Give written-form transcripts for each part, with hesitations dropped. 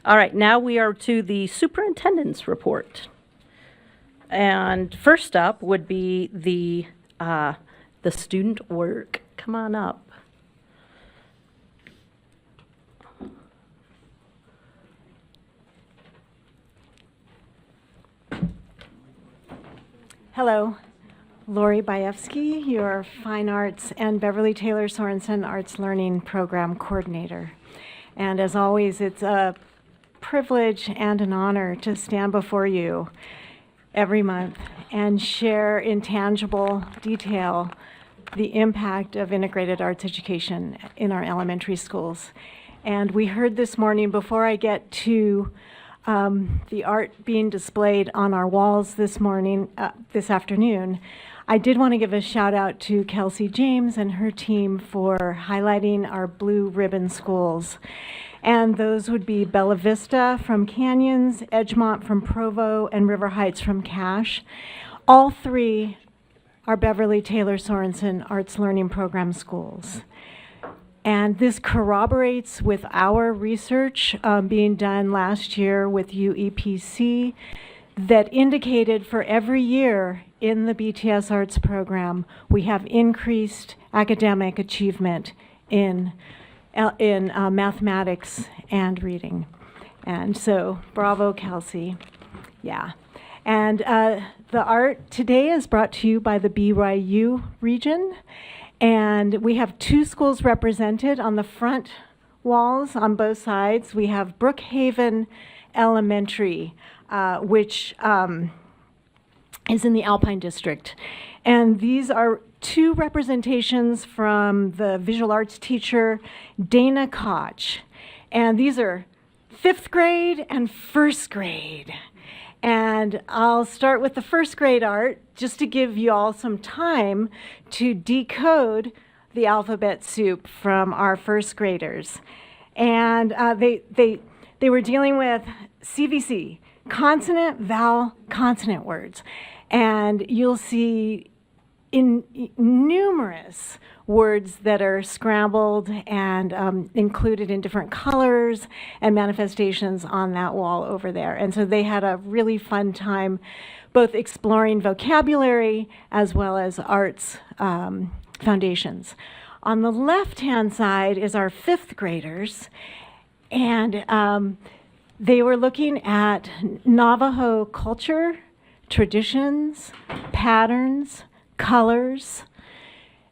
All right, now we are to the superintendent's report. And first up would be the student work. Come on up. Hello, Lori Bajewski, your Fine Arts and Beverly Taylor Sorensen Arts Learning Program Coordinator. And as always, it's a privilege and an honor to stand before you every month and share in tangible detail the impact of integrated arts education in our elementary schools. And we heard this morning, before I get to the art being displayed on our walls this afternoon, I did want to give a shout out to Kelsey James and her team for highlighting our blue ribbon schools. And those would be Bella Vista from Canyons, Edgemont from Provo, and River Heights from Cache. All three are Beverly Taylor Sorensen Arts Learning Program schools. And this corroborates with our research being done last year with UEPC that indicated for every year in the BTS Arts program, we have increased academic achievement in mathematics and reading. And so, bravo, Kelsey. Yeah. And the art today is brought to you by the BYU region. And we have two schools represented on the front walls on both sides. We have Brookhaven Elementary, which is in the Alpine District. And these are two representations from the visual arts teacher, Dana Koch. And these are 5th grade and 1st grade. And I'll start with the 1st grade art just to give you all some time to decode the alphabet soup from our 1st graders. And they were dealing with CVC, consonant, vowel, consonant words. And you'll see in numerous words that are scrambled and included in different colors and manifestations on that wall over there. And so they had a really fun time both exploring vocabulary as well as arts foundations. On the left-hand side is our 5th graders, and they were looking at Navajo culture, traditions, patterns, colors,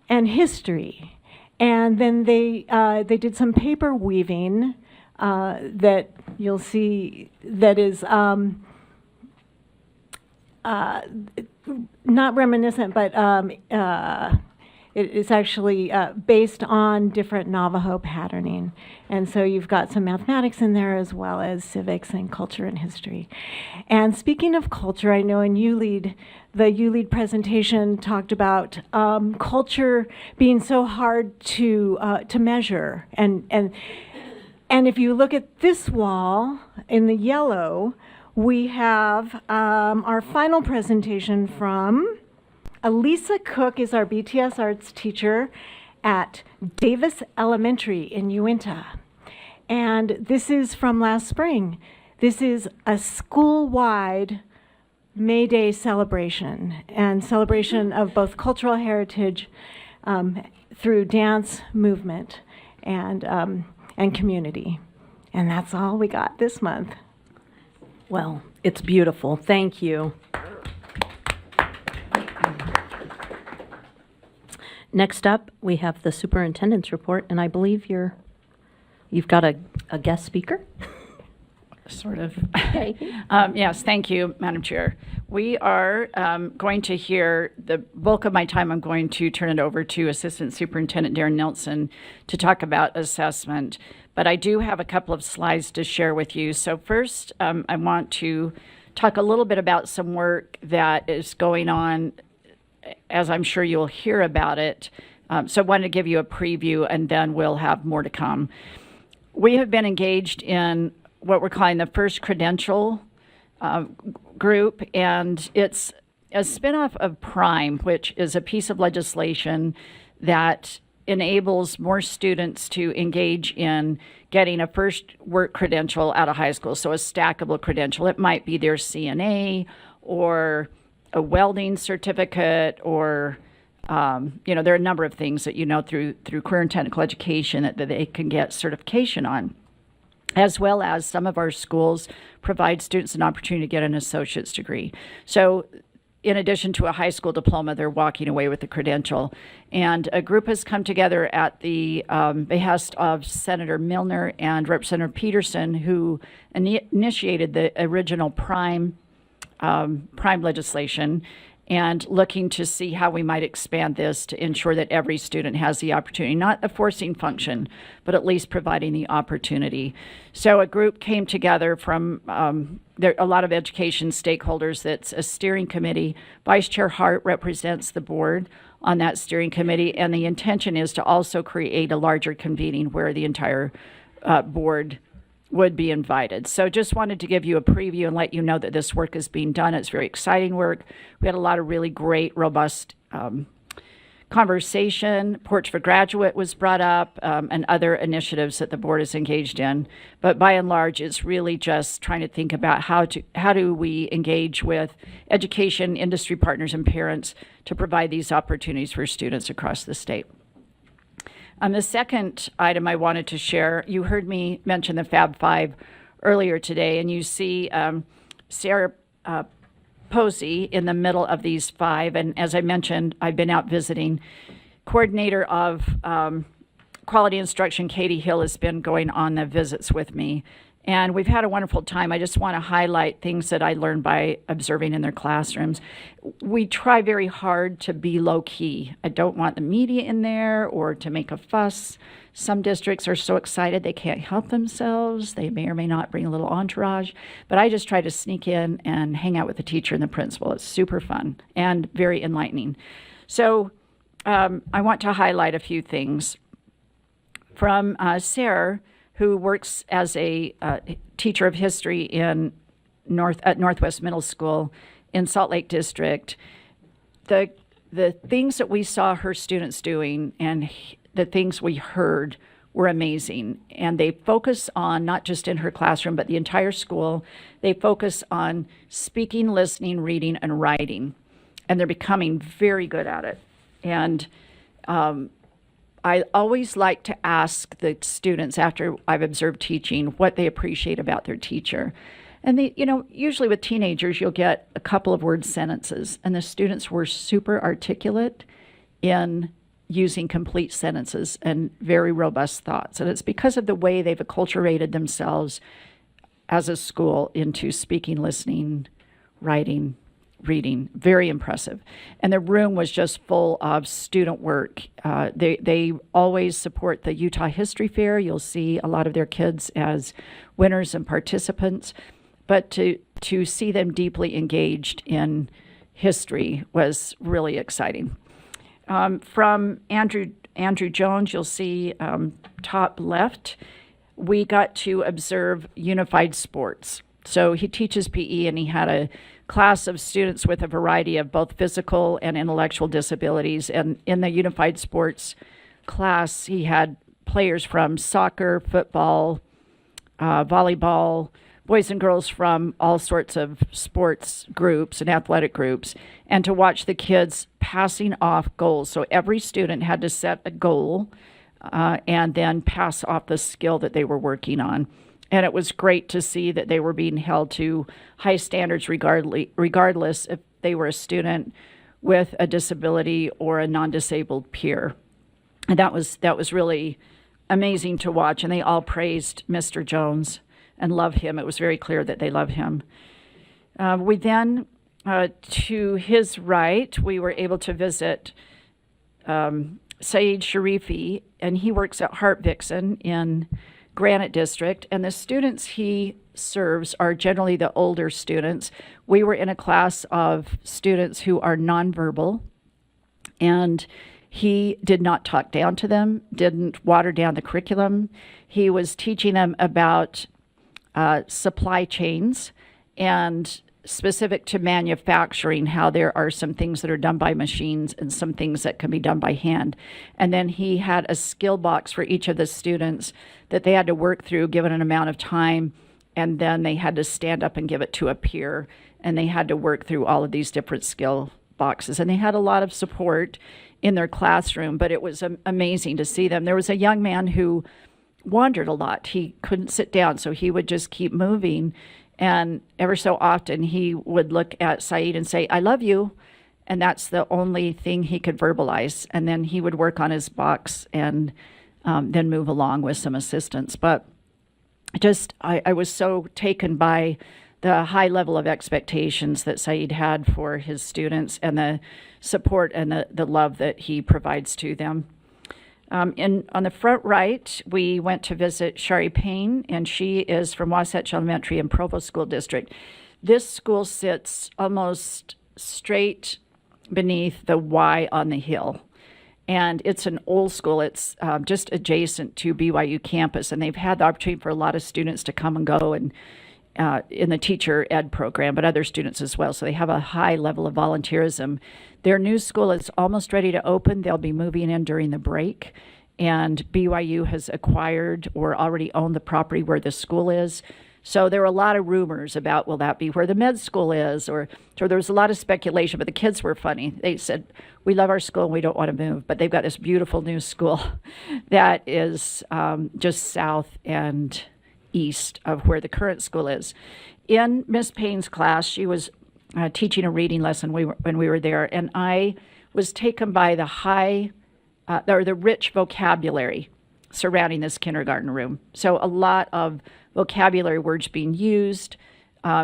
and history. And then they did some paper weaving that you'll see that is not reminiscent, but it is actually based on different Navajo patterning. And so you've got some mathematics in there as well as civics and culture and history. And speaking of culture, I know in ULEAD, the ULEAD presentation talked about culture being so hard to measure. And if you look at this wall in the yellow, we have our final presentation from Elisa Cook is our BTS Arts teacher at Davis Elementary in Uinta. And this is from last spring. This is a school-wide May Day celebration and celebration of both cultural heritage through dance, movement, and community. And that's all we got this month. Well, it's beautiful. Thank you. Next up, we have the superintendent's report, and I believe you've got a guest speaker. Sort of. Okay. Yes, thank you, Madam Chair. We are going to hear the bulk of my time. I'm going to turn it over to Assistant Superintendent Darren Nelson to talk about assessment. But I do have a couple of slides to share with you. So first, I want to talk a little bit about some work that is going on, as I'm sure you'll hear about it. So I wanted to give you a preview, and then we'll have more to come. We have been engaged in what we're calling the First Credential group, and it's a spinoff of PRIME, which is a piece of legislation that enables more students to engage in getting a first work credential out of high school, so a stackable credential. It might be their CNA or a welding certificate, or there are a number of things that through career and technical education that they can get certification on, as well as some of our schools provide students an opportunity to get an associate's degree. So in addition to a high school diploma, they're walking away with a credential. And a group has come together at the behest of Senator Milner and Representative Peterson, who initiated the original prime legislation, and looking to see how we might expand this to ensure that every student has the opportunity, not a forcing function, but at least providing the opportunity. So a group came together from a lot of education stakeholders. That's a steering committee. Vice Chair Hart represents the board on that steering committee, and the intention is to also create a larger convening where the entire board would be invited. So just wanted to give you a preview and let you know that this work is being done. It's very exciting work. We had a lot of really great, robust conversation. Porch for Graduate was brought up, and other initiatives that the board is engaged in. But by and large, it's really just trying to think about how do we engage with education, industry partners, and parents to provide these opportunities for students across the state. The second item I wanted to share, you heard me mention the Fab Five earlier today, and you see Sarah Posey in the middle of these five. And as I mentioned, I've been out visiting. Coordinator of Quality Instruction, Katie Hill, has been going on the visits with me. And we've had a wonderful time. I just want to highlight things that I learned by observing in their classrooms. We try very hard to be low key. I don't want the media in there or to make a fuss. Some districts are so excited they can't help themselves. They may or may not bring a little entourage. But I just try to sneak in and hang out with the teacher and the principal. It's super fun and very enlightening. So I want to highlight a few things. From Sarah, who works as a teacher of history at Northwest Middle School in Salt Lake District. The things that we saw her students doing and the things we heard were amazing. And they focus on, not just in her classroom, but the entire school, they focus on speaking, listening, reading, and writing. And they're becoming very good at it. And I always like to ask the students after I've observed teaching what they appreciate about their teacher. And usually with teenagers, you'll get a couple of word sentences, and the students were super articulate in using complete sentences and very robust thoughts. And it's because of the way they've acculturated themselves as a school into speaking, listening, writing, reading. Very impressive. And the room was just full of student work. They always support the Utah History Fair. You'll see a lot of their kids as winners and participants. But to see them deeply engaged in history was really exciting. From Andrew Jones, you'll see top left, we got to observe unified sports. So he teaches PE, and he had a class of students with a variety of both physical and intellectual disabilities. And in the unified sports class, he had players from soccer, football, volleyball, boys and girls from all sorts of sports groups and athletic groups, and to watch the kids passing off goals. So every student had to set a goal and then pass off the skill that they were working on. And it was great to see that they were being held to high standards regardless if they were a student with a disability or a non-disabled peer. And that was really amazing to watch. And they all praised Mr. Jones and love him. It was very clear that they love him. We then, to his right, we were able to visit Saeed Sharifi, and he works at Hart-Vixen in Granite District, and the students he serves are generally the older students. We were in a class of students who are nonverbal, and he did not talk down to them, didn't water down the curriculum. He was teaching them about supply chains and specific to manufacturing, how there are some things that are done by machines and some things that can be done by hand. And then he had a skill box for each of the students that they had to work through given an amount of time, and then they had to stand up and give it to a peer, and they had to work through all of these different skill boxes. And they had a lot of support in their classroom, but it was amazing to see them. There was a young man who wandered a lot. He couldn't sit down, so he would just keep moving. And ever so often he would look at Saeed and say, "I love you." And that's the only thing he could verbalize. And then he would work on his box and then move along with some assistance. But just, I was so taken by the high level of expectations that Saeed had for his students and the support and the love that he provides to them. On the front right, we went to visit Shari Payne, and she is from Wasatch Elementary in Provo School District. This school sits almost straight beneath the Y on the hill. And it's an old school. It's just adjacent to BYU campus, and they've had the opportunity for a lot of students to come and go and in the teacher ed program, but other students as well. So they have a high level of volunteerism. Their new school is almost ready to open. They'll be moving in during the break. And BYU has acquired or already owned the property where the school is. So there were a lot of rumors about, will that be where the med school is? Or so there was a lot of speculation, but the kids were funny. They said, "We love our school and we don't want to move." But they've got this beautiful new school that is just south and east of where the current school is. In Miss Payne's class, she was teaching a reading lesson when we were there, and I was taken by the rich vocabulary surrounding this kindergarten room. So a lot of vocabulary words being used.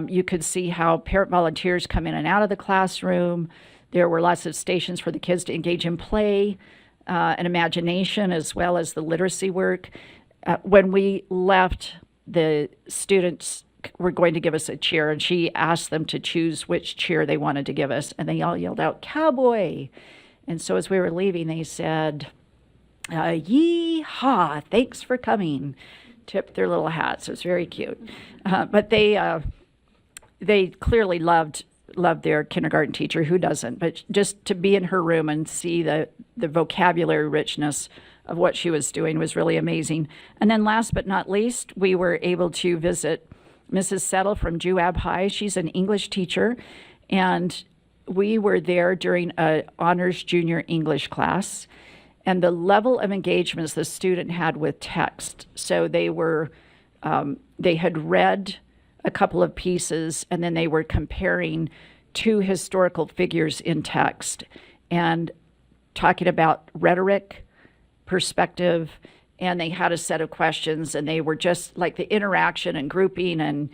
You could see how parent volunteers come in and out of the classroom. There were lots of stations for the kids to engage in play and imagination, as well as the literacy work. When we left, the students were going to give us a cheer, and she asked them to choose which cheer they wanted to give us, and they all yelled out, "Cowboy!" And so as we were leaving, they said, "Yee-haw, thanks for coming," tipped their little hats. It was very cute. But they clearly loved their kindergarten teacher. Who doesn't? But just to be in her room and see the vocabulary richness of what she was doing was really amazing. And then last but not least, we were able to visit Mrs. Settle from Juab High. She's an English teacher, and we were there during an honors junior English class, and the level of engagements the student had with text. So they had read a couple of pieces, and then they were comparing two historical figures in text and talking about rhetoric, perspective, and they had a set of questions, and they were just like the interaction and grouping and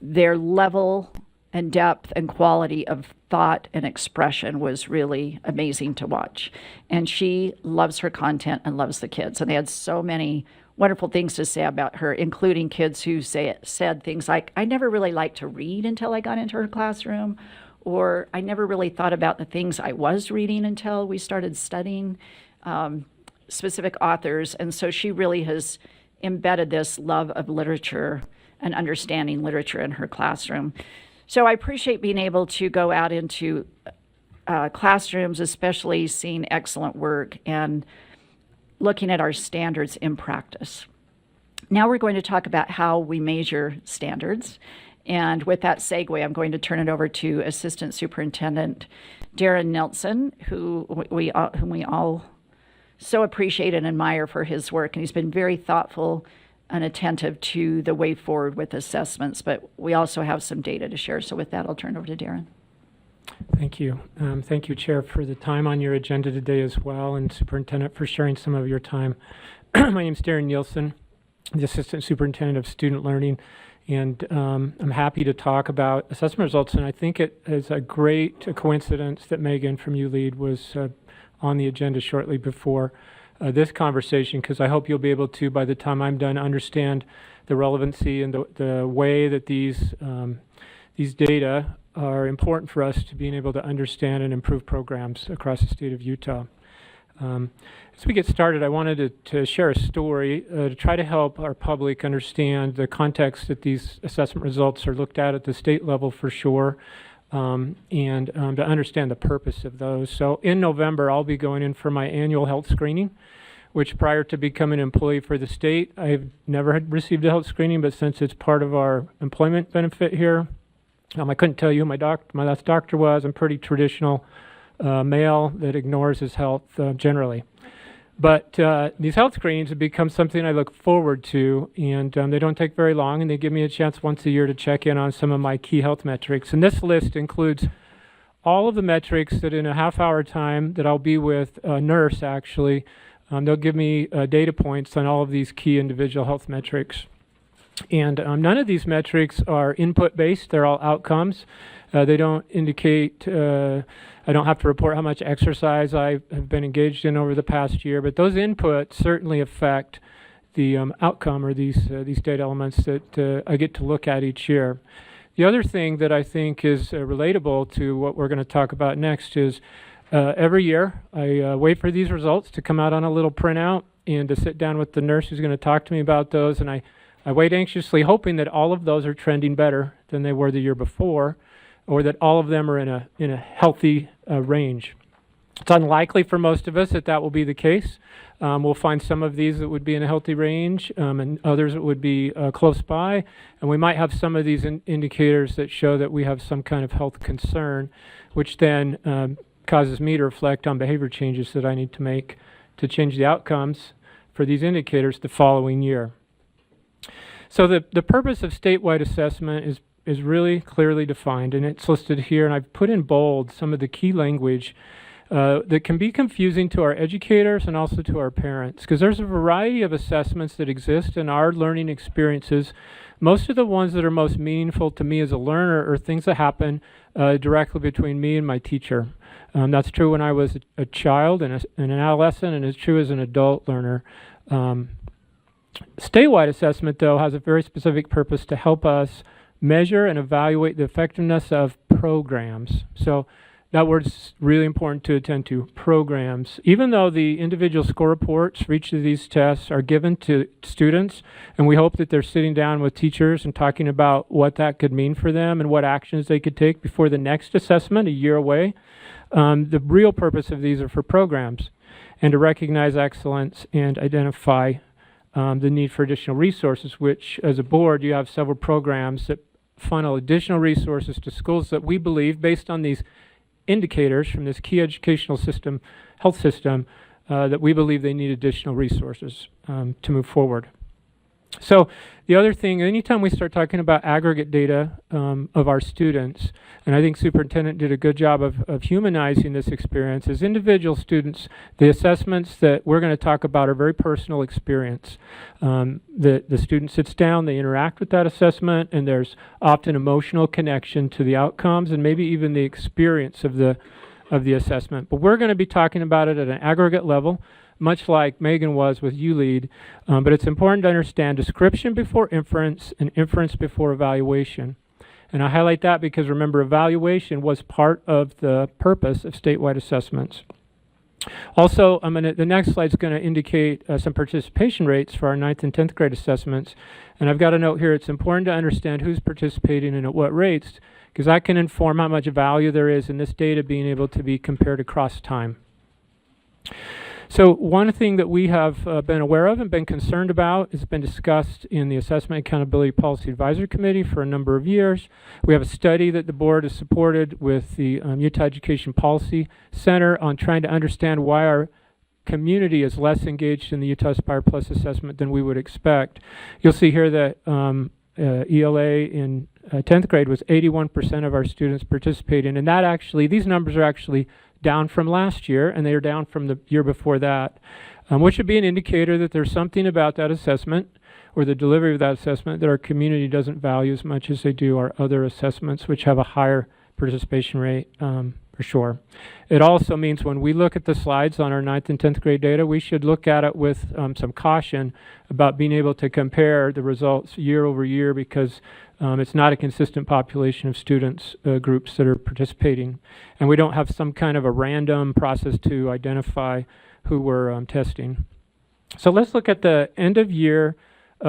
their level and depth and quality of thought and expression was really amazing to watch. And she loves her content and loves the kids. And they had so many wonderful things to say about her, including kids who said things like, "I never really liked to read until I got into her classroom," or "I never really thought about the things I was reading until we started studying specific authors." And so she really has embedded this love of literature and understanding literature in her classroom. So I appreciate being able to go out into classrooms, especially seeing excellent work and looking at our standards in practice. Now we're going to talk about how we measure standards. And with that segue, I'm going to turn it over to Assistant Superintendent Darren Nelson, whom we all so appreciate and admire for his work. And he's been very thoughtful and attentive to the way forward with assessments, but we also have some data to share. So with that, I'll turn it over to Darren. Thank you. Thank you, Chair, for the time on your agenda today as well, and Superintendent for sharing some of your time. My name is Darren Nielsen, the Assistant Superintendent of Student Learning, and I'm happy to talk about assessment results. And I think it is a great coincidence that Megan from ULEAD was on the agenda shortly before this conversation, because I hope you'll be able to, by the time I'm done, understand the relevancy and the way that these data are important for us to being able to understand and improve programs across the state of Utah. As we get started, I wanted to share a story to try to help our public understand the context that these assessment results are looked at the state level for sure, and to understand the purpose of those. So in November, I'll be going in for my annual health screening, which prior to becoming an employee for the state, I've never had received a health screening, but since it's part of our employment benefit here, I couldn't tell you who my last doctor was. I'm pretty traditional male that ignores his health generally. But these health screenings have become something I look forward to, and they don't take very long, and they give me a chance once a year to check in on some of my key health metrics. And this list includes all of the metrics that in a half-hour time that I'll be with a nurse, actually, they'll give me data points on all of these key individual health metrics. And none of these metrics are input-based. They're all outcomes. They don't indicate, I don't have to report how much exercise I have been engaged in over the past year, but those inputs certainly affect the outcome, or these data elements that I get to look at each year. The other thing that I think is relatable to what we're going to talk about next is every year I wait for these results to come out on a little printout and to sit down with the nurse who's going to talk to me about those, and I wait anxiously, hoping that all of those are trending better than they were the year before, or that all of them are in a healthy range. It's unlikely for most of us that that will be the case. We'll find some of these that would be in a healthy range, and others that would be close by, and we might have some of these indicators that show that we have some kind of health concern, which then causes me to reflect on behavior changes that I need to make to change the outcomes for these indicators the following year. So the purpose of statewide assessment is really clearly defined, and it's listed here, and I've put in bold some of the key language that can be confusing to our educators and also to our parents, because there's a variety of assessments that exist in our learning experiences. Most of the ones that are most meaningful to me as a learner are things that happen directly between me and my teacher. That's true when I was a child and an adolescent, and it's true as an adult learner. Statewide assessment, though, has a very specific purpose to help us measure and evaluate the effectiveness of programs. So that word's really important to attend to, programs. Even though the individual score reports for each of these tests are given to students, and we hope that they're sitting down with teachers and talking about what that could mean for them and what actions they could take before the next assessment a year away, the real purpose of these are for programs and to recognize excellence and identify the need for additional resources, which as a board you have several programs that funnel additional resources to schools that we believe, based on these indicators from this key educational system, health system, that we believe they need additional resources to move forward. So the other thing, anytime we start talking about aggregate data of our students, and I think Superintendent did a good job of humanizing this experience, as individual students, the assessments that we're going to talk about are very personal experience. The student sits down, they interact with that assessment, and there's often emotional connection to the outcomes and maybe even the experience of the assessment. But we're going to be talking about it at an aggregate level, much like Megan was with ULEAD, but it's important to understand description before inference and inference before evaluation. And I highlight that because, remember, evaluation was part of the purpose of statewide assessments. Also, the next slide is going to indicate some participation rates for our 9th and 10th grade assessments. And I've got a note here, it's important to understand who's participating and at what rates, because that can inform how much value there is in this data being able to be compared across time. So one thing that we have been aware of and been concerned about has been discussed in the Assessment Accountability Policy Advisory Committee for a number of years. We have a study that the board has supported with the Utah Education Policy Center on trying to understand why our community is less engaged in the Utah Aspire Plus assessment than we would expect. You'll see here that ELA in 10th grade was 81% of our students participating, and that actually, these numbers are actually down from last year, and they are down from the year before that, which should be an indicator that there's something about that assessment or the delivery of that assessment that our community doesn't value as much as they do our other assessments, which have a higher participation rate for sure. It also means when we look at the slides on our 9th and 10th grade data, we should look at it with some caution about being able to compare the results year over year, because it's not a consistent population of students groups that are participating. And we don't have some kind of a random process to identify who were testing. So let's look at the end of year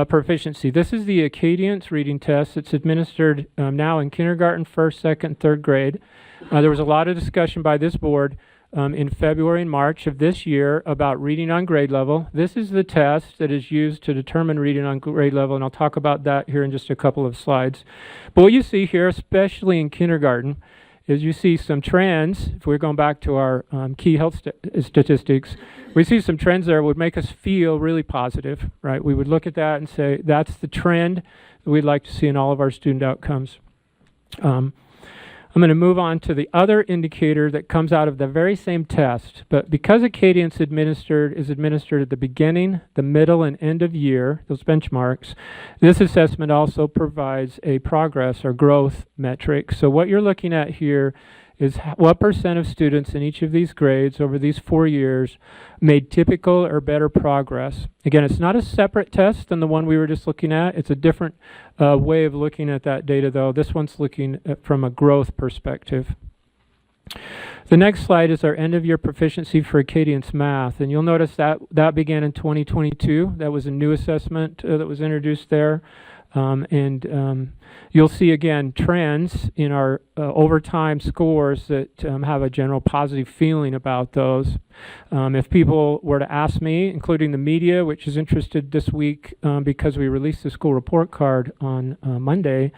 proficiency. This is the Acadience reading test. It's administered now in kindergarten, first, second, third grade. There was a lot of discussion by this board in February and March of this year about reading on grade level. This is the test that is used to determine reading on grade level, and I'll talk about that here in just a couple of slides. But what you see here, especially in kindergarten, is you see some trends. If we're going back to our key health statistics, we see some trends there that would make us feel really positive, right? We would look at that and say, that's the trend that we'd like to see in all of our student outcomes. I'm going to move on to the other indicator that comes out of the very same test, but because Acadience is administered at the beginning, the middle, and end of year, those benchmarks, this assessment also provides a progress or growth metric. So what you're looking at here is what percent of students in each of these grades over these 4 years made typical or better progress. Again, it's not a separate test than the one we were just looking at. It's a different way of looking at that data, though. This one's looking at from a growth perspective. The next slide is our end-of-year proficiency for Acadience math, and you'll notice that that began in 2022. That was a new assessment that was introduced there. You'll see again trends in our overtime scores that have a general positive feeling about those. If people were to ask me, including the media, which is interested this week because we released the school report card on Monday,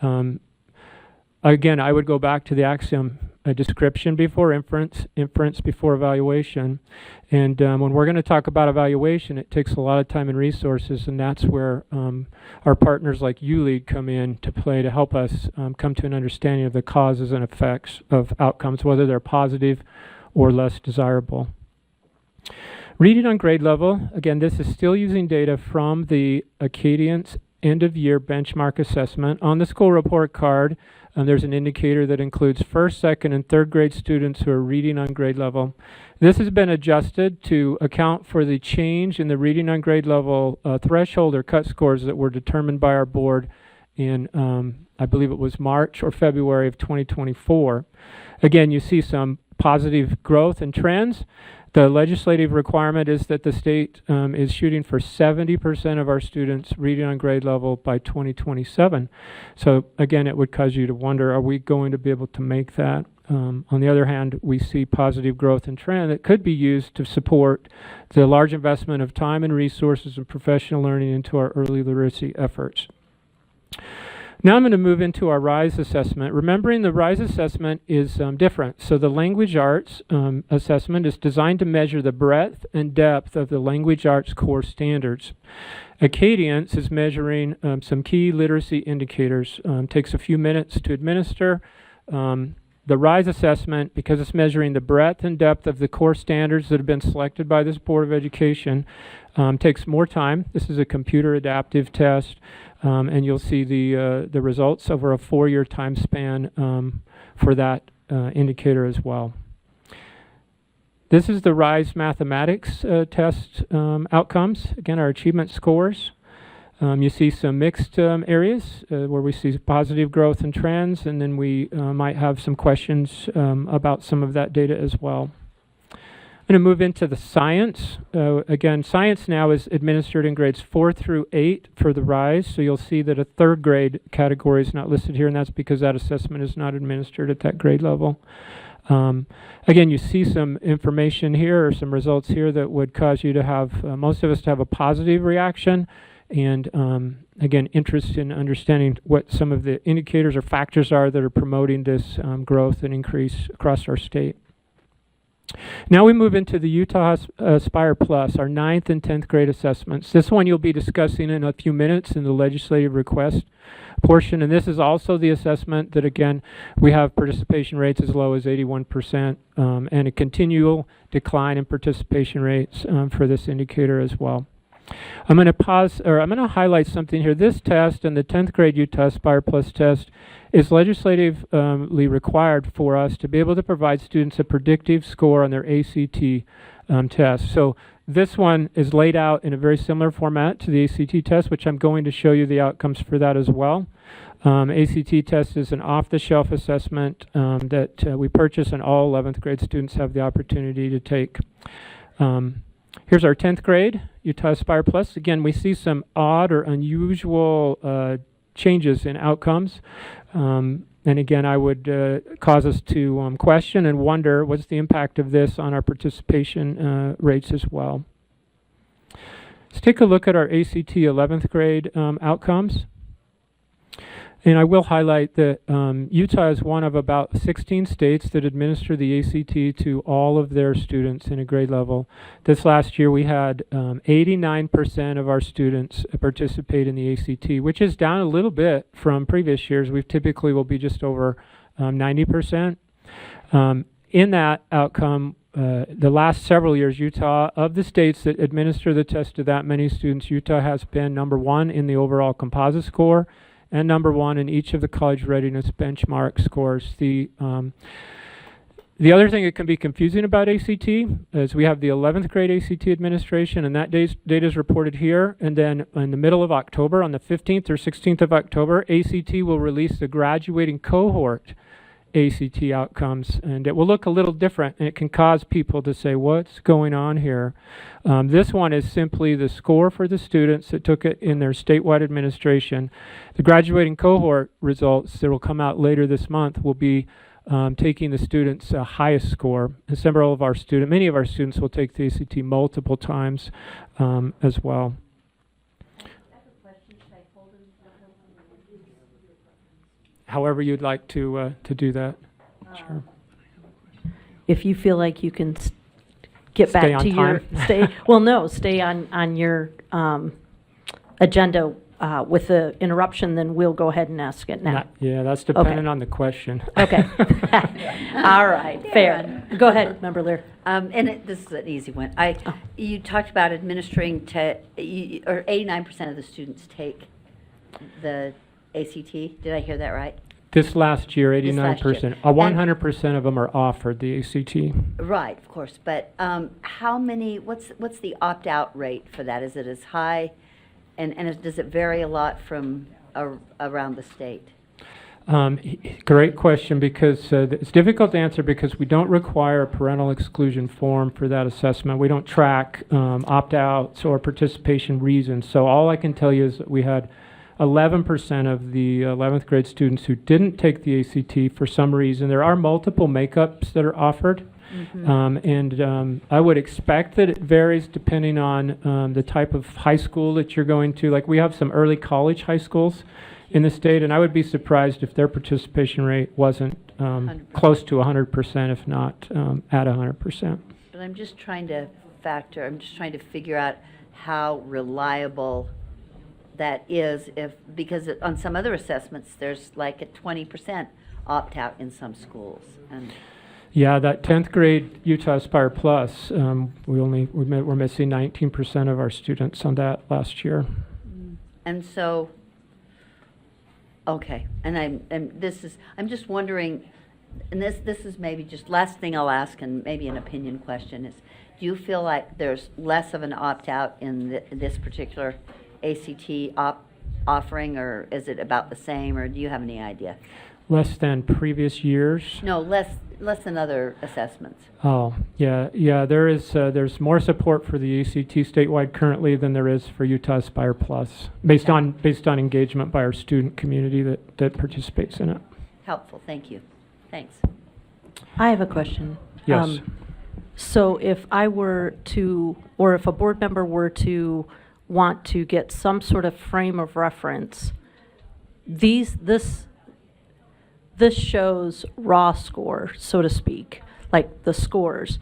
again, I would go back to the axiom, a description before inference, inference before evaluation. And when we're going to talk about evaluation, it takes a lot of time and resources, and that's where our partners like ULEAD come in to play to help us come to an understanding of the causes and effects of outcomes, whether they're positive or less desirable. Reading on grade level, again, this is still using data from the Acadience end-of-year benchmark assessment. On the school report card, there's an indicator that includes first, second, and third grade students who are reading on grade level. This has been adjusted to account for the change in the reading on grade level threshold or cut scores that were determined by our board in, I believe it was March or February of 2024. Again, you see some positive growth and trends. The legislative requirement is that the state is shooting for 70% of our students reading on grade level by 2027. So again, it would cause you to wonder, are we going to be able to make that? On the other hand, we see positive growth and trend that could be used to support the large investment of time and resources and professional learning into our early literacy efforts. Now I'm going to move into our RISE assessment. Remembering the RISE assessment is different. So the language arts assessment is designed to measure the breadth and depth of the language arts core standards. Acadience is measuring some key literacy indicators. Takes a few minutes to administer. The RISE assessment, because it's measuring the breadth and depth of the core standards that have been selected by this Board of Education, takes more time. This is a computer adaptive test. And you'll see the results over a 4-year time span for that indicator as well. This is the RISE mathematics test outcomes. Again, our achievement scores. You see some mixed areas where we see positive growth and trends, and then we might have some questions about some of that data as well. I'm going to move into the science. Again, science now is administered in grades 4 through 8 for the RISE, so you'll see that a third grade category is not listed here, and that's because that assessment is not administered at that grade level. Again, you see some information here or some results here that would cause you to have, most of us to have a positive reaction, and again, interest in understanding what some of the indicators or factors are that are promoting this growth and increase across our state. Now we move into the Utah Aspire Plus, our 9th and 10th grade assessments. This one you'll be discussing in a few minutes in the legislative request portion, and this is also the assessment that, again, we have participation rates as low as 81% and a continual decline in participation rates for this indicator as well. I'm going to highlight something here. This test and the 10th grade Utah Aspire Plus test is legislatively required for us to be able to provide students a predictive score on their ACT test. So this one is laid out in a very similar format to the ACT test, which I'm going to show you the outcomes for that as well. ACT test is an off-the-shelf assessment that we purchase, and all 11th grade students have the opportunity to take. Here's our 10th grade, Utah Aspire Plus. Again, we see some odd or unusual changes in outcomes. And again, I would cause us to question and wonder what's the impact of this on our participation rates as well. Let's take a look at our ACT 11th grade outcomes. And I will highlight that Utah is one of about 16 states that administer the ACT to all of their students in a grade level. This last year we had 89% of our students participate in the ACT, which is down a little bit from previous years. We typically will be just over 90%. In that outcome, the last several years, Utah, of the states that administer the test to that many students, Utah has been number 1 in the overall composite score and number 1 in each of the college readiness benchmark scores. The other thing that can be confusing about ACT is we have the 11th grade ACT administration, and that data is reported here. And then in the middle of October, on the 15th or 16th of October, ACT will release the graduating cohort ACT outcomes, and it will look a little different, and it can cause people to say, what's going on here? This one is simply the score for the students that took it in their statewide administration. The graduating cohort results that will come out later this month will be taking the students' highest score. And many of our students will take the ACT multiple times as well. However you'd like to do that. Sure. If you feel like you can get Stay back on to your, time. stay on your agenda with the interruption, then we'll go ahead and ask it now. Yeah, that's dependent on the question. Okay. All right, fair. Go ahead, Member Lear. This is an easy one. You talked about administering or 89% of the students take the ACT. Did I hear that right? This last year, This last 89%. year. 100% of them are offered the ACT. Right, of course. But how many? What's the opt-out rate for that? Is it as high, and does it vary a lot from around the state? Great question, because it's difficult to answer because we don't require a parental exclusion form for that assessment. We don't track opt-outs or participation reasons. So all I can tell you is that we had 11% of the 11th grade students who didn't take the ACT for some reason. There are multiple makeups that are offered. And I would expect that it varies depending on the type of high school that you're going to. Like, we have some early college high schools in the state, and I would be surprised if their participation rate wasn't close to 100%, if not at 100%. But I'm just trying to figure out how reliable that is, because on some other assessments there's like a 20% opt-out in some schools. And yeah, that 10th grade Utah Aspire Plus, we're missing 19% of our students on that last year. And so, okay, and I'm just wondering, and this is maybe just last thing I'll ask, and maybe an opinion question is, do you feel like there's less of an opt-out in this particular ACT offering, or is it about the same, or do you have any idea? Less than previous years? No, less than other assessments. Oh, yeah. There's more support for the ACT statewide currently than there is for Utah Aspire Plus, based on engagement by our student community that participates in it. Helpful, thank you. Thanks. I have a question. Yes. So if I were to, or if a board member were to want to get some sort of frame of reference, this shows raw score, so to speak, like the scores.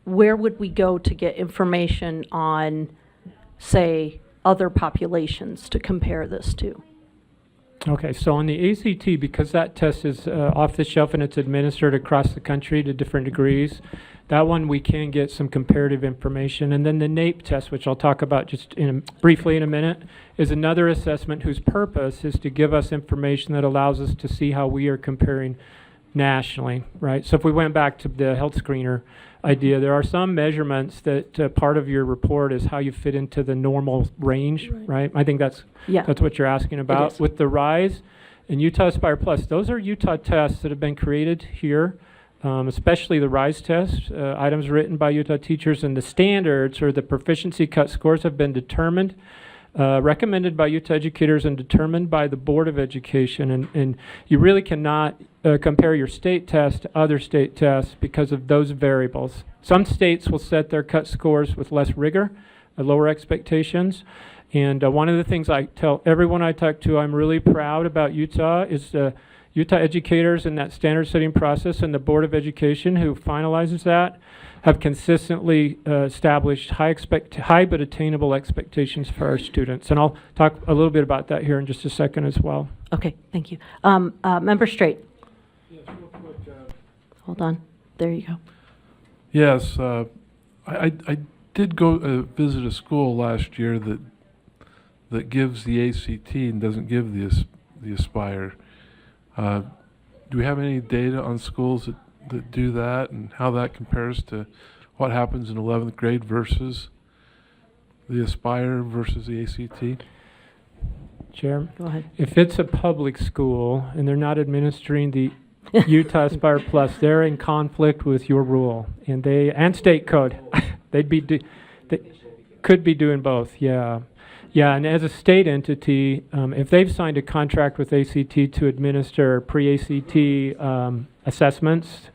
Where would we go to get information on, say, other populations to compare this to? Okay, so on the ACT, because that test is off the shelf and it's administered across the country to different degrees, that one we can get some comparative information. And then the NAEP test, which I'll talk about just briefly in a minute, is another assessment whose purpose is to give us information that allows us to see how we are comparing nationally, right? So if we went back to the health screener idea, there are some measurements that part of your report is how you fit into the normal range, right? I think that's what you're asking about. With the RISE and Utah Aspire Plus, those are Utah tests that have been created here especially the RISE test, items written by Utah teachers, and the standards or the proficiency cut scores have been determined, recommended by Utah educators and determined by the Board of Education. And you really cannot compare your state test to other state tests because of those variables. Some states will set their cut scores with less rigor, lower expectations. And one of the things I tell everyone I talk to I'm really proud about Utah is Utah educators in that standard setting process and the Board of Education who finalizes that have consistently established high but attainable expectations for our students. And I'll talk a little bit about that here in just a second as well. Okay, thank you. Member Straight. Yes, real quick. Hold on. There you go. Yes, I did go visit a school last year that gives the ACT and doesn't give the Aspire. Do we have any data on schools that do that and how that compares to what happens in 11th grade versus the Aspire versus the ACT? Chair, Go ahead. if it's a public school and they're not administering the Utah Aspire Plus, they're in conflict with your rule and state code. They could be doing both. Yeah. And as a state entity, if they've signed a contract with ACT to administer pre-ACT assessments,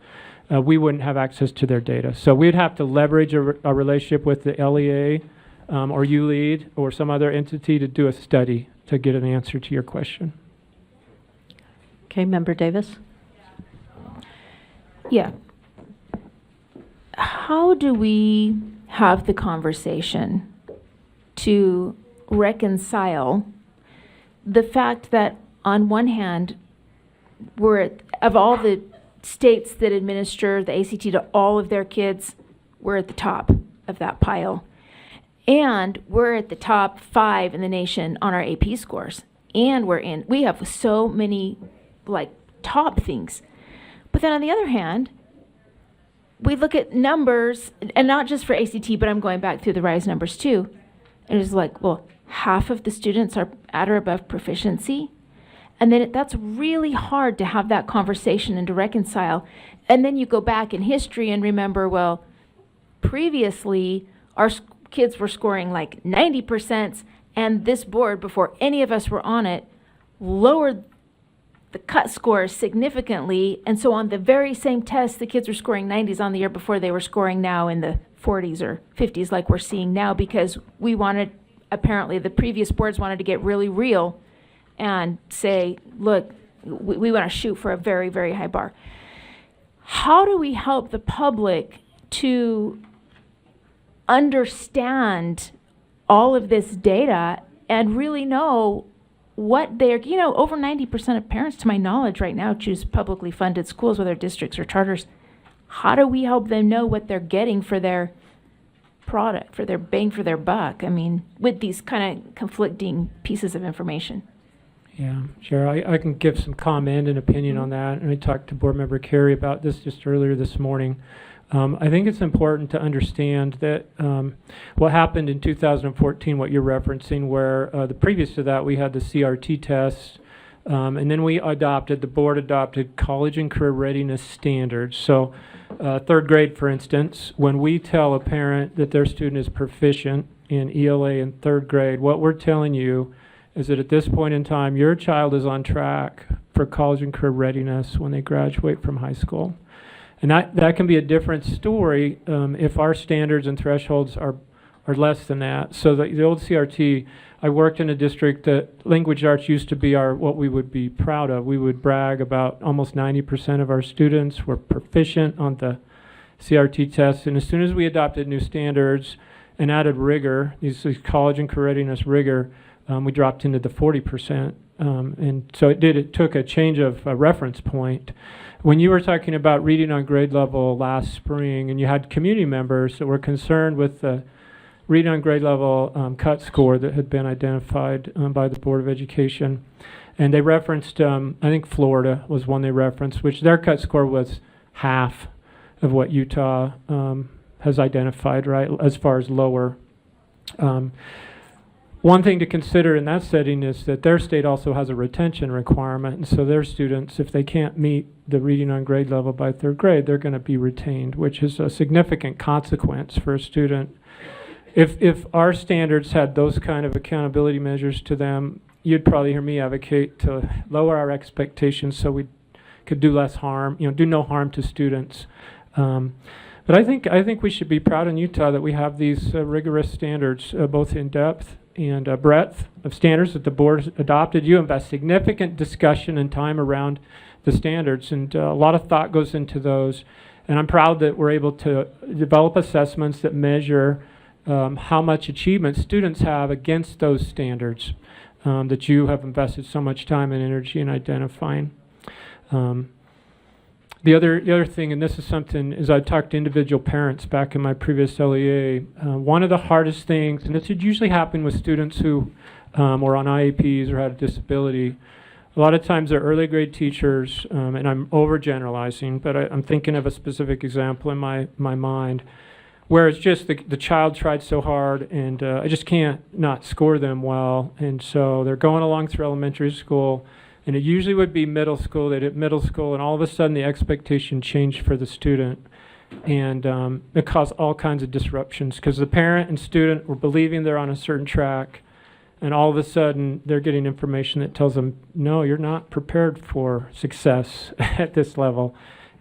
we wouldn't have access to their data. So we'd have to leverage a relationship with the LEA or ULEAD or some other entity to do a study to get an answer to your question. Okay, Member Davis. Yeah. How do we have the conversation to reconcile the fact that on one hand, of all the states that administer the ACT to all of their kids, we're at the top of that pile. And we're at the top 5 in the nation on our AP scores. And we have so many top things. But then on the other hand, we look at numbers, and not just for ACT, but I'm going back through the RISE numbers too. And it's well, half of the students are at or above proficiency. And then that's really hard to have that conversation and to reconcile. And then you go back in history and remember, well, previously our kids were scoring 90%, and this board, before any of us were on it, lowered the cut scores significantly. And so on the very same test, the kids were scoring 90s on the year before they were scoring now in the 40s or 50s like we're seeing now, because apparently the previous boards wanted to get really real and say, look, we want to shoot for a very, very high bar. How do we help the public to understand all of this data and really know what they're, over 90% of parents, to my knowledge right now, choose publicly funded schools, whether districts or charters. How do we help them know what they're getting for their product, for their bang for their buck? I mean, with these kind of conflicting pieces of information. Yeah, sure. I can give some comment and opinion on that. And I talked to Board Member Carey about this just earlier this morning. I think it's important to understand that what happened in 2014, what you're referencing, where the previous to that we had the CRT tests, and then the board adopted college and career readiness standards. So third grade, for instance, when we tell a parent that their student is proficient in ELA in third grade, what we're telling you is that at this point in time, your child is on track for college and career readiness when they graduate from high school. And that can be a different story if our standards and thresholds are less than that. So the old CRT, I worked in a district that language arts used to be what we would be proud of. We would brag about almost 90% of our students were proficient on the CRT tests. And as soon as we adopted new standards and added rigor, these college and career readiness rigor, we dropped into the 40%. And so it took a change of reference point. When you were talking about reading on grade level last spring, and you had community members that were concerned with the reading on grade level cut score that had been identified by the Board of Education, and they referenced, I think Florida was one they referenced, which their cut score was half of what Utah has identified, right, as far as lower. One thing to consider in that setting is that their state also has a retention requirement, and so their students, if they can't meet the reading on grade level by 3rd grade, they're going to be retained, which is a significant consequence for a student. If our standards had those kind of accountability measures to them, you'd probably hear me advocate to lower our expectations so we could do less harm, do no harm to students. But I think we should be proud in Utah that we have these rigorous standards, both in depth and breadth of standards that the board adopted. You invest significant discussion and time around the standards, and a lot of thought goes into those. And I'm proud that we're able to develop assessments that measure how much achievement students have against those standards that you have invested so much time and energy in identifying. The other thing, and this is something, as I talked to individual parents back in my previous LEA, one of the hardest things, and this would usually happen with students who were on IEPs or had a disability, a lot of times they're early grade teachers, and I'm overgeneralizing, but I'm thinking of a specific example in my mind, where it's just the child tried so hard, and I just can't not score them well, and so they're going along through elementary school, and it usually would be middle school. They'd hit middle school, and all of a sudden the expectation changed for the student. And it caused all kinds of disruptions because the parent and student were believing they're on a certain track, and all of a sudden they're getting information that tells them, no, you're not prepared for success at this level.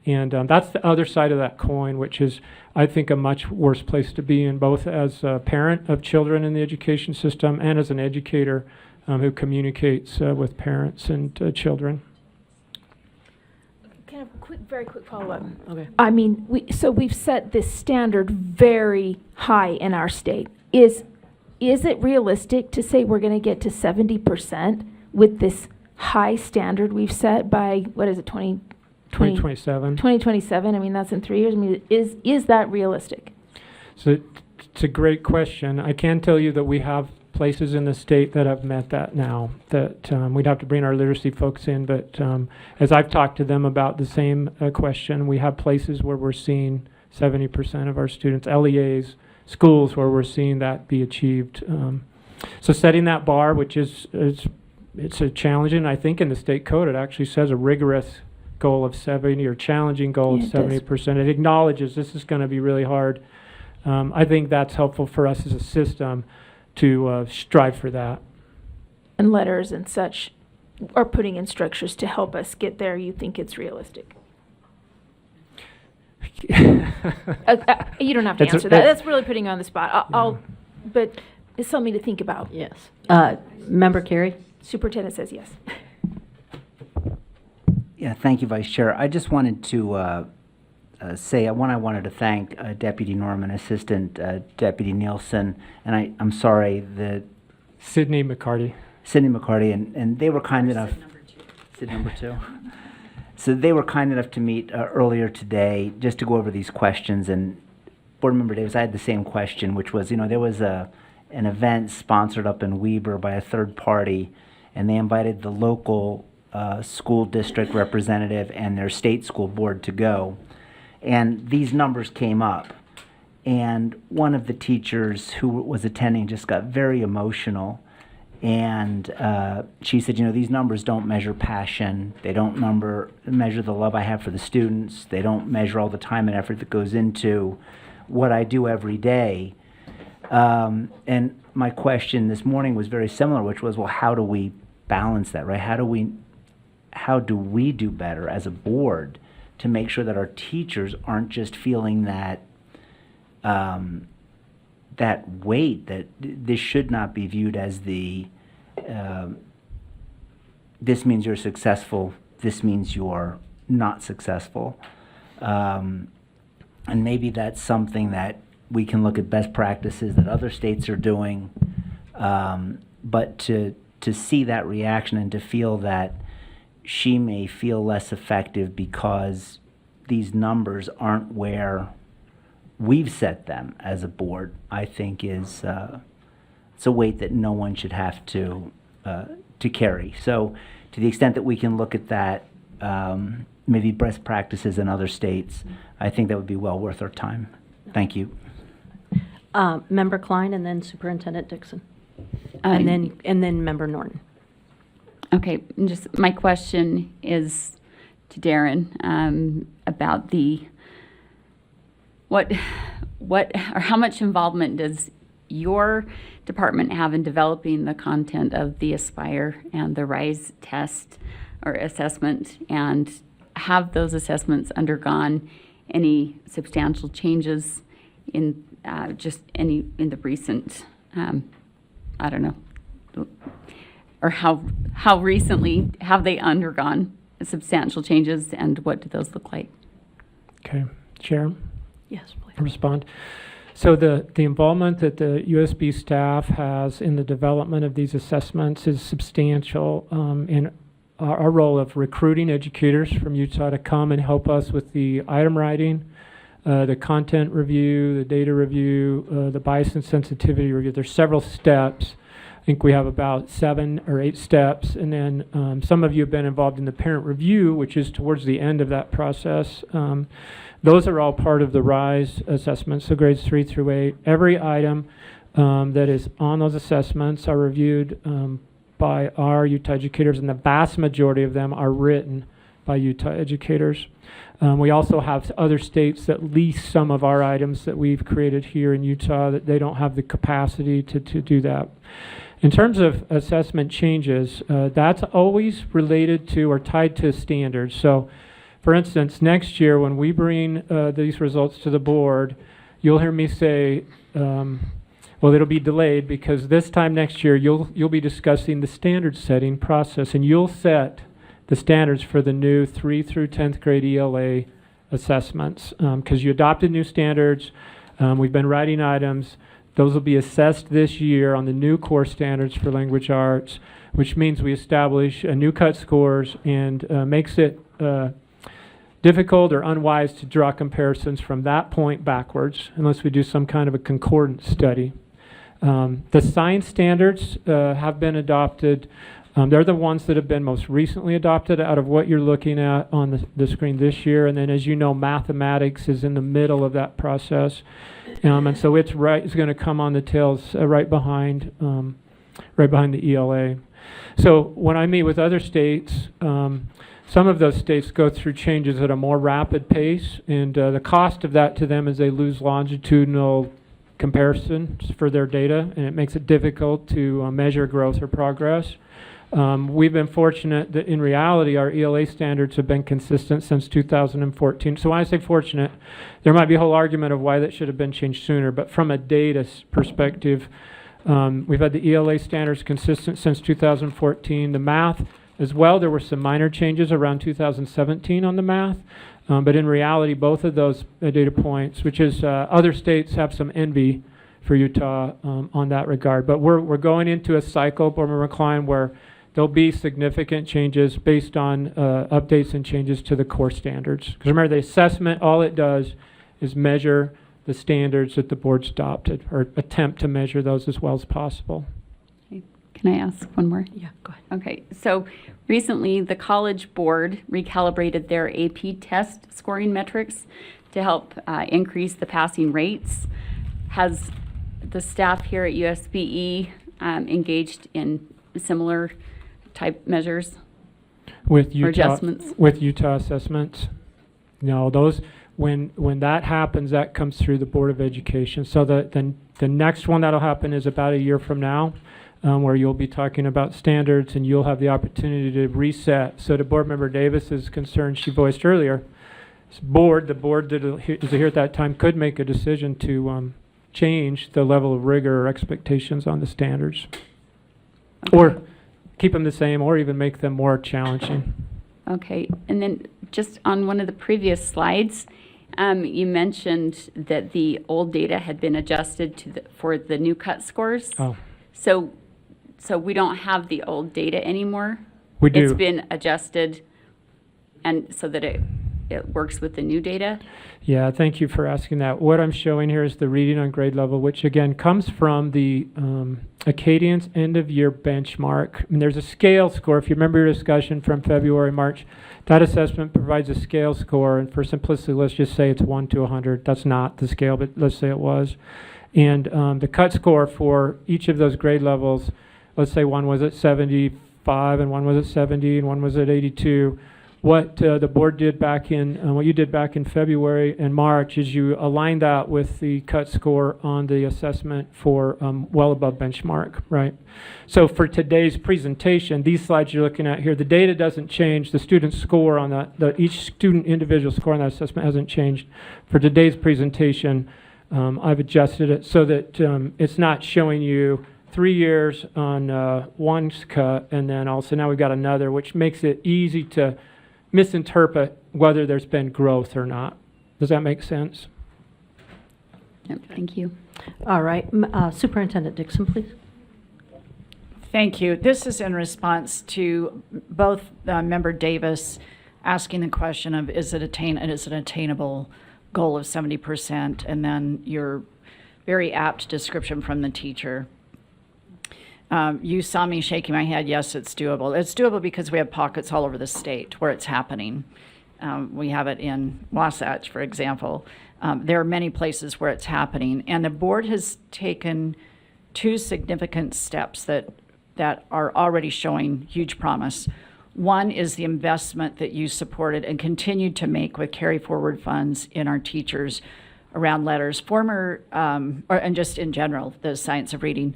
And that's the other side of that coin, which is, I think, a much worse place to be in, both as a parent of children in the education system and as an educator who communicates with parents and children. Kind of very quick follow-up. Okay. I mean, we've set this standard very high in our state. Is it realistic to say we're going to get to 70% with this high standard we've set by, what is it, 2027. 2027? I mean, that's in 3 years. I mean, is that realistic? So it's a great question. I can tell you that we have places in the state that have met that now, that we'd have to bring our literacy folks in, but as I've talked to them about the same question, we have places where we're seeing 70% of our students, LEAs, schools where we're seeing that be achieved. So setting that bar, which it's a challenging, I think in the state code it actually says a rigorous goal of 70 or challenging goal Yeah, of it does. 70%. It acknowledges this is going to be really hard. I think that's helpful for us as a system to strive for that. And letters and such are putting in structures to help us get there. You think it's realistic? You don't have to That's answer that. That's really putting you on the spot. But it's something to think about. Yes. Member Carey? Superintendent says yes. Yeah, thank you, Vice Chair. I just wanted to say, I wanted to thank Deputy Norman, Assistant Deputy Nielsen, and I'm sorry, Sydney McCarty. Cindy McCarty, and they were kind enough. Sid number 2. So they were kind enough to meet earlier today just to go over these questions. And Board Member Davis, I had the same question, which was, there was an event sponsored up in Weber by a third party, and they invited the local school district representative and their state school board to go. And these numbers came up. And one of the teachers who was attending just got very emotional. And she said, these numbers don't measure passion. They don't measure the love I have for the students. They don't measure all the time and effort that goes into what I do every day. And my question this morning was very similar, which was, well, how do we balance that, right? How do we do better as a board to make sure that our teachers aren't just feeling that that weight, that this should not be viewed as this means you're successful, this means you're not successful. And maybe that's something that we can look at best practices that other states are doing, but to see that reaction and to feel that she may feel less effective because these numbers aren't where we've set them as a board, I think is it's a weight that no one should have to carry. So to the extent that we can look at that, maybe best practices in other states, I think that would be well worth our time. Thank you. Member Klein and then Superintendent Dixon. And then Member Norton. Okay, and just my question is to Darren about what or how much involvement does your department have in developing the content of the Aspire and the RISE test or assessment, and have those assessments undergone any substantial changes in in the recent, I don't know, or how recently have they undergone substantial changes, and what do those look like? Okay, Chair, Yes, please. respond. So the involvement that the USB staff has in the development of these assessments is substantial in our role of recruiting educators from Utah to come and help us with the item writing, the content review, the data review, the bias and sensitivity review. There's several steps. I think we have about 7 or 8 steps, and then some of you have been involved in the parent review, which is towards the end of that process. Those are all part of the RISE assessments, so grades 3 through 8. Every item that is on those assessments are reviewed by our Utah educators, and the vast majority of them are written by Utah educators. We also have other states that lease some of our items that we've created here in Utah that they don't have the capacity to do that. In terms of assessment changes, that's always related to or tied to standards. So, for instance, next year when we bring these results to the board, you'll hear me say, well, it'll be delayed because this time next year you'll be discussing the standard setting process, and you'll set the standards for the new 3 through 10th grade ELA assessments because you adopted new standards. We've been writing items. Those will be assessed this year on the new core standards for language arts, which means we establish new cut scores and makes it difficult or unwise to draw comparisons from that point backwards unless we do some kind of a concordance study. The science standards have been adopted. They're the ones that have been most recently adopted out of what you're looking at on the screen this year. And then, as you know, mathematics is in the middle of that process. And so it's going to come on the tails right behind the ELA. So when I meet with other states, some of those states go through changes at a more rapid pace, and the cost of that to them is they lose longitudinal comparisons for their data, and it makes it difficult to measure growth or progress. We've been fortunate that in reality our ELA standards have been consistent since 2014. So when I say fortunate, there might be a whole argument of why that should have been changed sooner, but from a data perspective, we've had the ELA standards consistent since 2014. The math as well, there were some minor changes around 2017 on the math, but in reality both of those data points, which is other states have some envy for Utah on that regard. But we're going into a cycle, Board Member Klein, where there'll be significant changes based on updates and changes to the core standards. Because remember, the assessment, all it does is measure the standards that the board's adopted, or attempt to measure those as well as possible. Okay. Can I ask one more? Yeah, go ahead. Okay, so recently the College Board recalibrated their AP test scoring metrics to help increase the passing rates. Has the staff here at USBE engaged in similar type measures With or Utah, adjustments? with Utah assessments? No, those, when that happens, that comes through the Board of Education. So the next one that'll happen is about a year from now, where you'll be talking about standards and you'll have the opportunity to reset. So to Board Member Davis's concern she voiced earlier, the board that is here at that time could make a decision to change the level of rigor or expectations on the standards. Okay. Or keep them the same, or even make them more challenging. Okay, and then just on one of the previous slides, you mentioned that the old data had been adjusted for the new cut scores. Oh, So we don't have the old data anymore? we do. It's been adjusted and so that it works with the new data? Yeah, thank you for asking that. What I'm showing here is the reading on grade level, which again comes from the Acadians end of year benchmark. And there's a scale score. If you remember your discussion from February, March, that assessment provides a scale score. And for simplicity, let's just say it's 1 to 100. That's not the scale, but let's say it was. And the cut score for each of those grade levels, let's say one was at 75 and one was at 70 and one was at 82. What the board did back in, what you did back in February and March is you aligned that with the cut score on the assessment for well above benchmark, right? So for today's presentation, these slides you're looking at here, the data doesn't change. The student score on that, each student individual score on that assessment hasn't changed. For today's presentation, I've adjusted it so that it's not showing you 3 years on one cut and then also now we've got another, which makes it easy to misinterpret whether there's been growth or not. Does that make sense? Yep, thank you. All right, Superintendent Dixon, please. Thank you. This is in response to both Member Davis asking the question of is it an attainable goal of 70%, and then your very apt description from the teacher. You saw me shaking my head. Yes, it's doable. It's doable because we have pockets all over the state where it's happening. We have it in Wasatch, for example. There are many places where it's happening, and the board has taken 2 significant steps that are already showing huge promise. One is the investment that you supported and continued to make with carry forward funds in our teachers around letters. And just in general, the science of reading.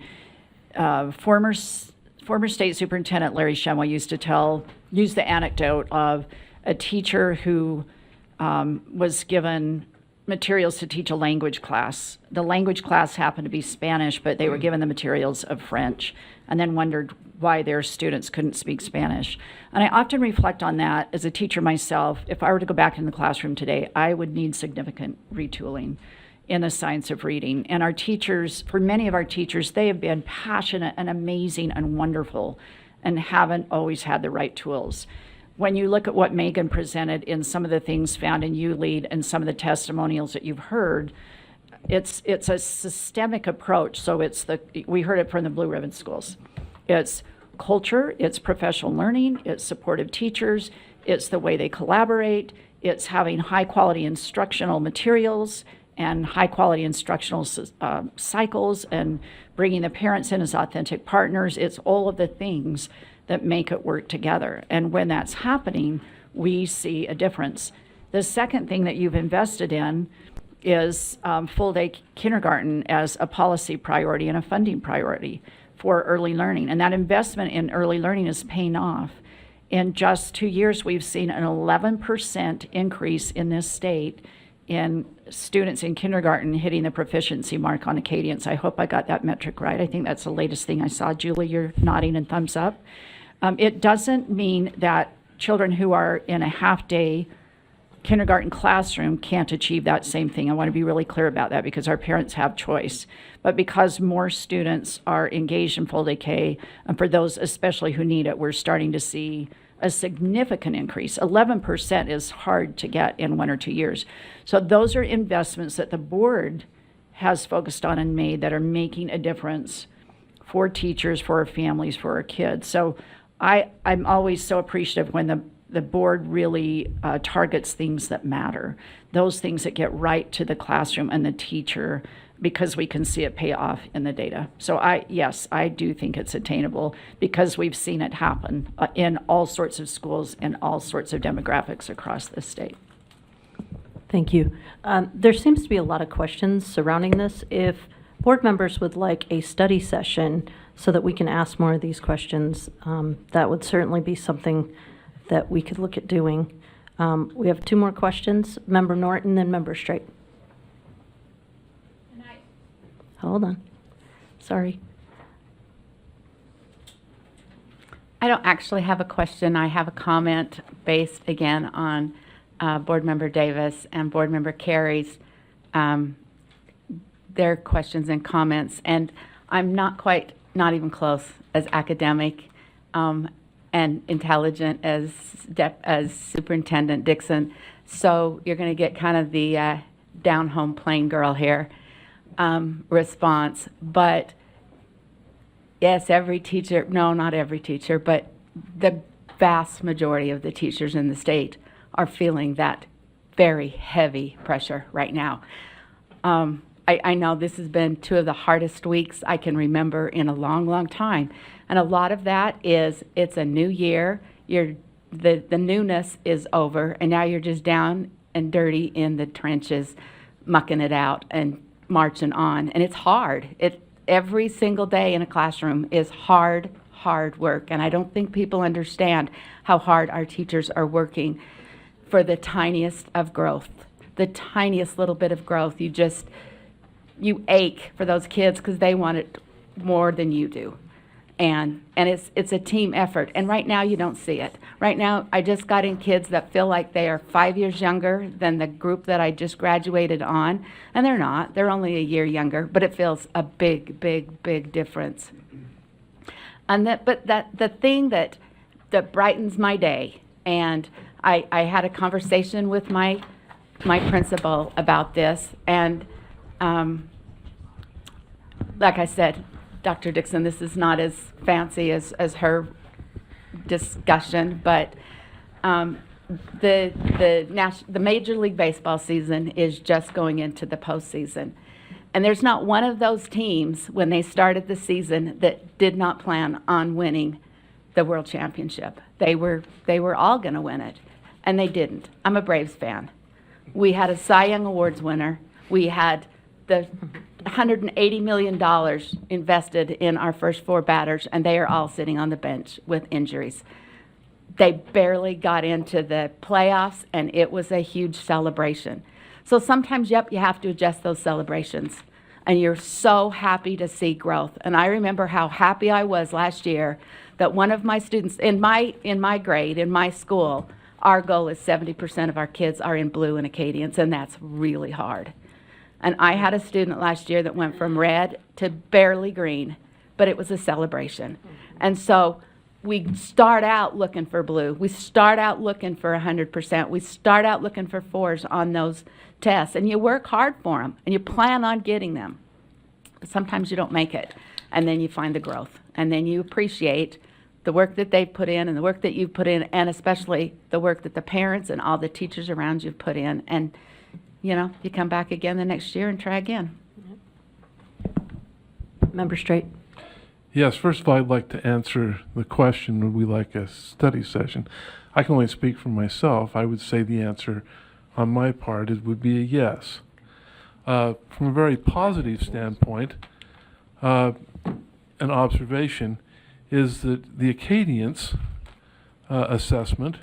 Former State Superintendent Larry Shumway used to use the anecdote of a teacher who was given materials to teach a language class. The language class happened to be Spanish, but they were given the materials of French, and then wondered why their students couldn't speak Spanish. And I often reflect on that as a teacher myself. If I were to go back in the classroom today, I would need significant retooling in the science of reading. And our teachers, for many of our teachers, they have been passionate and amazing and wonderful and haven't always had the right tools. When you look at what Megan presented in some of the things found in ULEAD and some of the testimonials that you've heard, it's a systemic approach. So we heard it from the Blue Ribbon schools. It's culture, it's professional learning, it's supportive teachers, it's the way they collaborate, it's having high quality instructional materials and high quality instructional cycles and bringing the parents in as authentic partners. It's all of the things that make it work together. And when that's happening, we see a difference. The second thing that you've invested in is full day kindergarten as a policy priority and a funding priority for early learning. And that investment in early learning is paying off. In just 2 years, we've seen an 11% increase in this state in students in kindergarten hitting the proficiency mark on Acadians. I hope I got that metric right. I think that's the latest thing I saw. Julie, you're nodding and thumbs up. It doesn't mean that children who are in a half-day kindergarten classroom can't achieve that same thing. I want to be really clear about that because our parents have choice. But because more students are engaged in full day K, and for those especially who need it, we're starting to see a significant increase. 11% is hard to get in 1 or 2 years. So those are investments that the board has focused on and made that are making a difference for teachers, for our families, for our kids. So I'm always so appreciative when the board really targets things that matter, those things that get right to the classroom and the teacher, because we can see it pay off in the data. So yes, I do think it's attainable because we've seen it happen in all sorts of schools and all sorts of demographics across the state. Thank you. There seems to be a lot of questions surrounding this. If board members would like a study session so that we can ask more of these questions, that would certainly be something that we could look at doing. We have 2 more questions. Member Norton, then Member Straight. Hold on. Sorry. I don't actually have a question. I have a comment based again on Board Member Davis and Board Member Carey's their questions and comments. And I'm not even close as academic and intelligent as Superintendent Dixon. So you're going to get kind of the down home plain girl here response. But yes, every teacher, no, not every teacher, but the vast majority of the teachers in the state are feeling that very heavy pressure right now. I I know this has been 2 of the hardest weeks I can remember in a long, long time. And a lot of that is it's a new year. The newness is over, and now you're just down and dirty in the trenches, mucking it out and marching on. And it's hard. Every single day in a classroom is hard work. And I don't think people understand how hard our teachers are working for the tiniest of growth, the tiniest little bit of growth. You ache for those kids because they want it more than you do. And it's a team effort. And right now you don't see it. Right now I just got in kids that feel like they are 5 years younger than the group that I just graduated on. And they're not. They're only a year younger, but it feels a big, big, big difference. And the thing that brightens my day, and I had a conversation with my principal about this, and like I said, Dr. Dixon, this is not as fancy as her discussion, but the Major League Baseball season is just going into the postseason. And there's not one of those teams when they started the season that did not plan on winning the World Championship. They were all going to win it, and they didn't. I'm a Braves fan. We had a Cy Young Awards winner. We had the $180 million invested in our first 4 batters, and they are all sitting on the bench with injuries. They barely got into the playoffs, and it was a huge celebration. So sometimes, yep, you have to adjust those celebrations, and you're so happy to see growth. And I remember how happy I was last year that one of my students in my grade, in my school, our goal is 70% of our kids are in blue and Acadians, and that's really hard. And I had a student last year that went from red to barely green, but it was a celebration. And so we start out looking for blue. We start out looking for 100%. We start out looking for 4s on those tests. And you work hard for them, and you plan on getting them. But sometimes you don't make it, and then you find the growth. And then you appreciate the work that they've put in and the work that you've put in, and especially the work that the parents and all the teachers around you have put in. And you come back again the next year and try again. Member Straight. Yes, first of all, I'd like to answer the question, would we like a study session? I can only speak for myself. I would say the answer on my part would be a yes. From a very positive standpoint, an observation is that the Acadians assessment,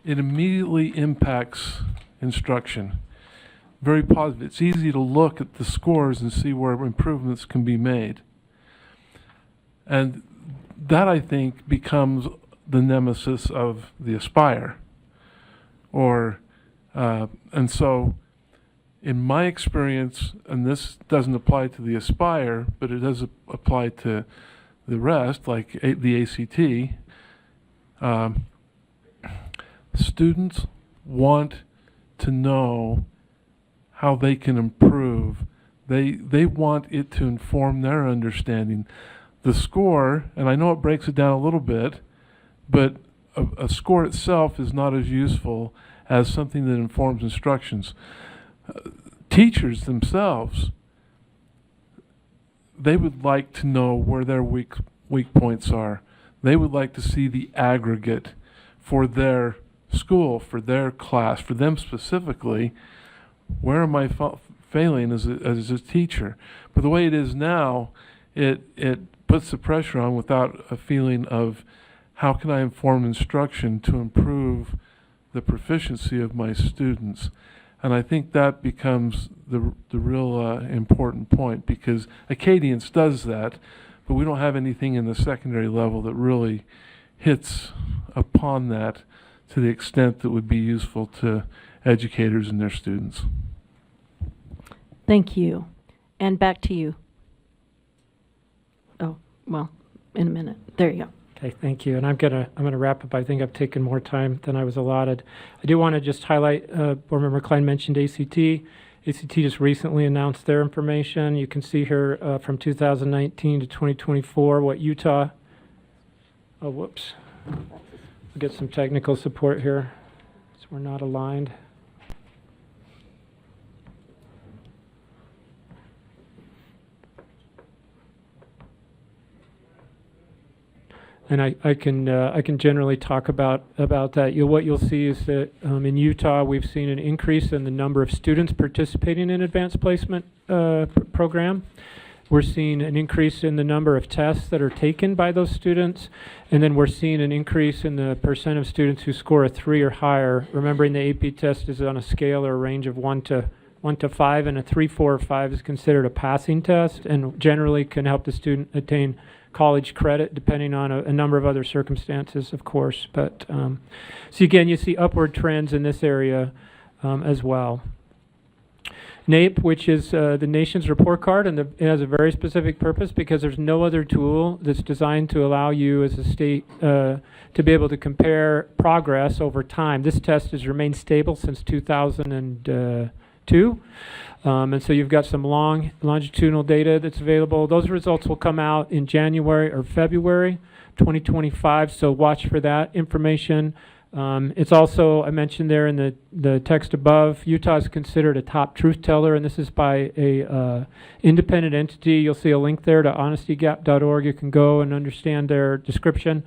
it immediately impacts instruction. Very positive. It's easy to look at the scores and see where improvements can be made. And that, I think, becomes the nemesis of the Aspire. And so, in my experience, and this doesn't apply to the Aspire, but it does apply to the rest, like the ACT, students want to know how they can improve. They want it to inform their understanding. The score, and I know it breaks it down a little bit, but a score itself is not as useful as something that informs instructions. Teachers themselves, they would like to know where their weak points are. They would like to see the aggregate for their school, for their class, for them specifically. Where am I failing as a teacher? But the way it is now, it puts the pressure on without a feeling of how can I inform instruction to improve the proficiency of my students. And I think that becomes the real important point, because Acadians does that, but we don't have anything in the secondary level that really hits upon that to the extent that would be useful to educators and their students. Thank you. And back to you. Oh, well, in a minute. There you go. Okay, thank you. And I'm gonna wrap up. I think I've taken more time than I was allotted. I do want to just highlight, Board Member Klein mentioned ACT. ACT just recently announced their information. You can see here from 2019 to 2024 what Utah, oh, whoops. We'll get some technical support here, so we're not aligned. And I can generally talk about that. What you'll see is that in Utah we've seen an increase in the number of students participating in advanced placement program. We're seeing an increase in the number of tests that are taken by those students, and then we're seeing an increase in the percent of students who score a 3 or higher. Remembering the AP test is on a scale or a range of 1 to 5, and a 3, 4, or 5 is considered a passing test, and generally can help the student attain college credit, depending on a number of other circumstances, of course. But so again, you see upward trends in this area as well. NAEP, which is the nation's report card, and it has a very specific purpose because there's no other tool that's designed to allow you as a state to be able to compare progress over time. This test has remained stable since 2002. And so you've got some longitudinal data that's available. Those results will come out in January or February 2025, so watch for that information. It's also, I mentioned there in the text above, Utah is considered a top truth teller, and this is by a independent entity. You'll see a link there to honestygap.org. You can go and understand their description.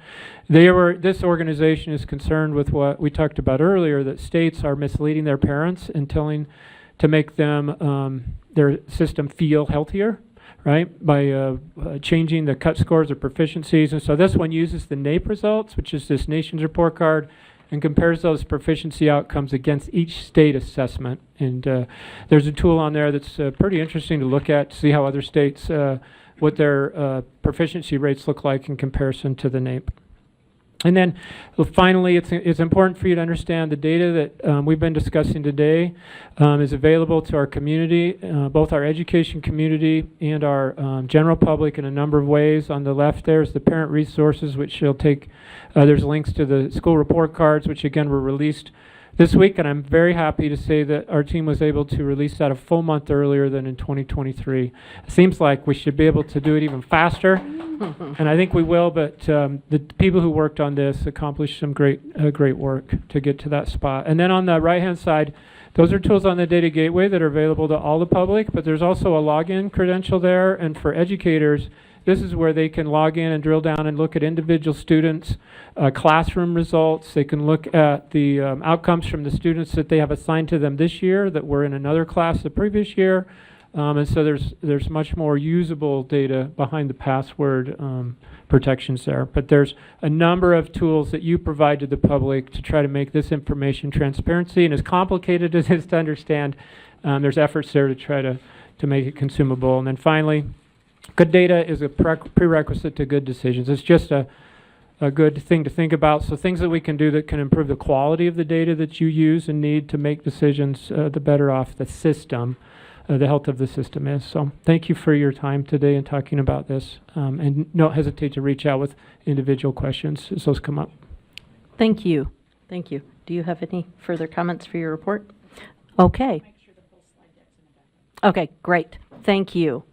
This organization is concerned with what we talked about earlier, that states are misleading their parents and to make them, their system feel healthier, right, by changing the cut scores or proficiencies. And so this one uses the NAEP results, which is this nation's report card, and compares those proficiency outcomes against each state assessment. And there's a tool on there that's pretty interesting to look at to see how other states, what their proficiency rates look like in comparison to the NAEP. And then finally, it's important for you to understand the data that we've been discussing today is available to our community, both our education community and our general public in a number of ways. On the left there's the parent resources, which you'll take, there's links to the school report cards, which again were released this week, and I'm very happy to say that our team was able to release that a full month earlier than in 2023. It seems like we should be able to do it even faster, and I think we will, but the people who worked on this accomplished some great work to get to that spot. And then on the right-hand side, those are tools on the data gateway that are available to all the public, but there's also a login credential there, and for educators, this is where they can log in and drill down and look at individual students' classroom results. They can look at the outcomes from the students that they have assigned to them this year that were in another class the previous year. And so there's much more usable data behind the password protections there. But there's a number of tools that you provide to the public to try to make this information transparency. And as complicated as it is to understand, there's efforts there to try to make it consumable. And then finally, good data is a prerequisite to good decisions. It's just a good thing to think about. So things that we can do that can improve the quality of the data that you use and need to make decisions, the better off the system, the health of the system is. So thank you for your time today in talking about this. And don't hesitate to reach out with individual questions as those come up. Thank you. Thank you. Do you have any further comments for your report? Okay. Okay, great. Thank you.